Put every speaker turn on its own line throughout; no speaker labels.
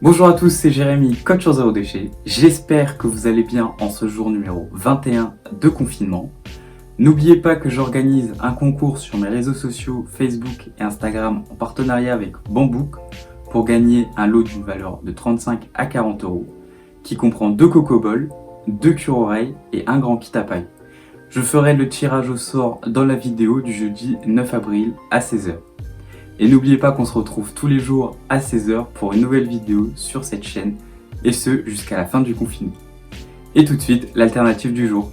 Bonjour à tous, c'est Jérémy, coach en zéro déchet. J'espère que vous allez bien en ce jour numéro 21 de confinement. N'oubliez pas que j'organise un concours sur mes réseaux sociaux Facebook et Instagram en partenariat avec Bambouk pour gagner un lot d'une valeur de 35 à 40 euros qui comprend 2 coco-balls, 2 cure-oreilles et un grand kit à paille. Je ferai le tirage au sort dans la vidéo du jeudi 9 avril à 16h. Et n'oubliez pas qu'on se retrouve tous les jours à 16h pour une nouvelle vidéo sur cette chaîne, et ce jusqu'à la fin du confinement. Et tout de suite, l'alternative du jour.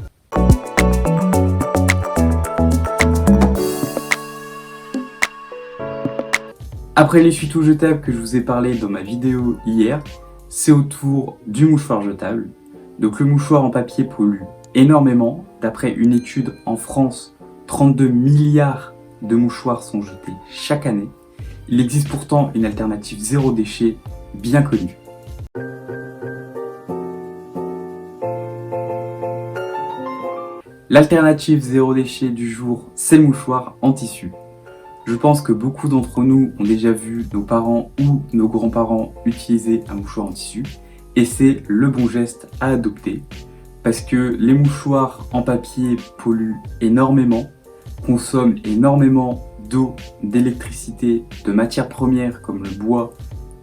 Après l'essuie-tout jetable que je vous ai parlé dans ma vidéo hier, c'est au tour du mouchoir jetable. Donc le mouchoir en papier pollue énormément. D'après une étude en France, 32 milliards de mouchoirs sont jetés chaque année. Il existe pourtant une alternative zéro déchet bien connue. L'alternative zéro déchet du jour, c'est le mouchoir en tissu. Je pense que beaucoup d'entre nous ont déjà vu nos parents ou nos grands-parents utiliser un mouchoir en tissu, et c'est le bon geste à adopter parce que les mouchoirs en papier polluent énormément, consomment énormément d'eau, d'électricité, de matières premières comme le bois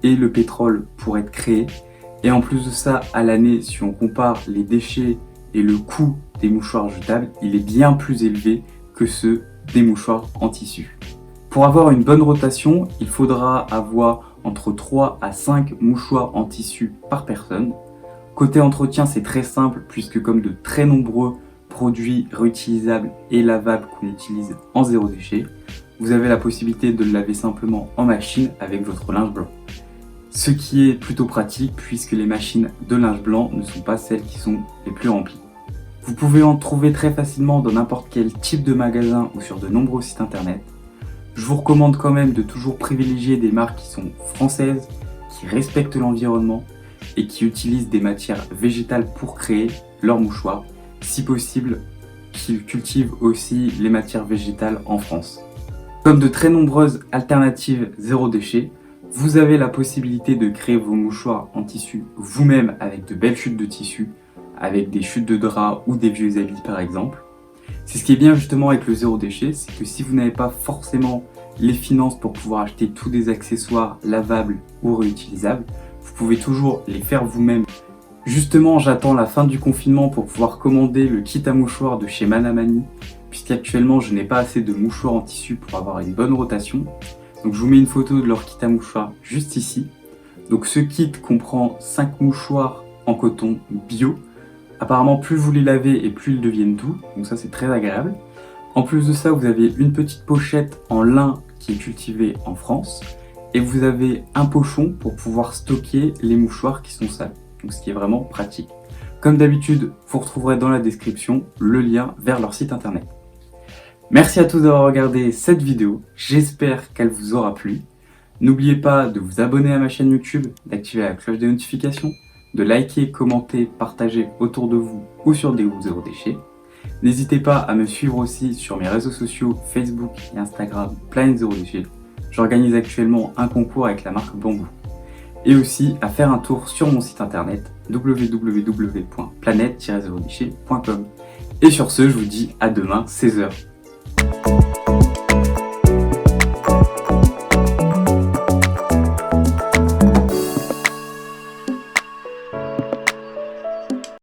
et le pétrole pour être créés. Et en plus de ça, à l'année, si on compare les déchets et le coût des mouchoirs jetables, il est bien plus élevé que ceux des mouchoirs en tissu. Pour avoir une bonne rotation, il faudra avoir entre 3 à 5 mouchoirs en tissu par personne. Côté entretien, c'est très simple puisque comme de très nombreux produits réutilisables et lavables qu'on utilise en zéro déchet, vous avez la possibilité de le laver simplement en machine avec votre linge blanc. Ce qui est plutôt pratique puisque les machines de linge blanc ne sont pas celles qui sont les plus remplies. Vous pouvez en trouver très facilement dans n'importe quel type de magasin ou sur de nombreux sites internet. Je vous recommande quand même de toujours privilégier des marques qui sont françaises, qui respectent l'environnement et qui utilisent des matières végétales pour créer leurs mouchoirs. Si possible, qu'ils cultivent aussi les matières végétales en France. Comme de très nombreuses alternatives zéro déchet, vous avez la possibilité de créer vos mouchoirs en tissu vous-même avec de belles chutes de tissu, avec des chutes de drap ou des vieux habits par exemple. C'est ce qui est bien justement avec le zéro déchet, c'est que si vous n'avez pas forcément les finances pour pouvoir acheter tous des accessoires lavables ou réutilisables, vous pouvez toujours les faire vous-même. Justement, j'attends la fin du confinement pour pouvoir commander le kit à mouchoirs de chez Manamani, puisqu'actuellement je n'ai pas assez de mouchoirs en tissu pour avoir une bonne rotation. Donc je vous mets une photo de leur kit à mouchoirs juste ici. Donc ce kit comprend 5 mouchoirs en coton bio. Apparemment plus vous les lavez et plus ils deviennent doux, donc ça c'est très agréable. En plus de ça, vous avez une petite pochette en lin qui est cultivée en France. Et vous avez un pochon pour pouvoir stocker les mouchoirs qui sont sales. Donc ce qui est vraiment pratique. Comme d'habitude, vous retrouverez dans la description le lien vers leur site internet. Merci à tous d'avoir regardé cette vidéo. J'espère qu'elle vous aura plu. N'oubliez pas de vous abonner à ma chaîne YouTube, d'activer la cloche des notifications, de liker, commenter, partager autour de vous ou sur des groupes zéro déchet. N'hésitez pas à me suivre aussi sur mes réseaux sociaux Facebook et Instagram Planète Zéro Déchet. J'organise actuellement un concours avec la marque Bambouk. Et aussi à faire un tour sur mon site internet www.planète-0déchet.com. Et sur ce, je vous dis à demain 16h.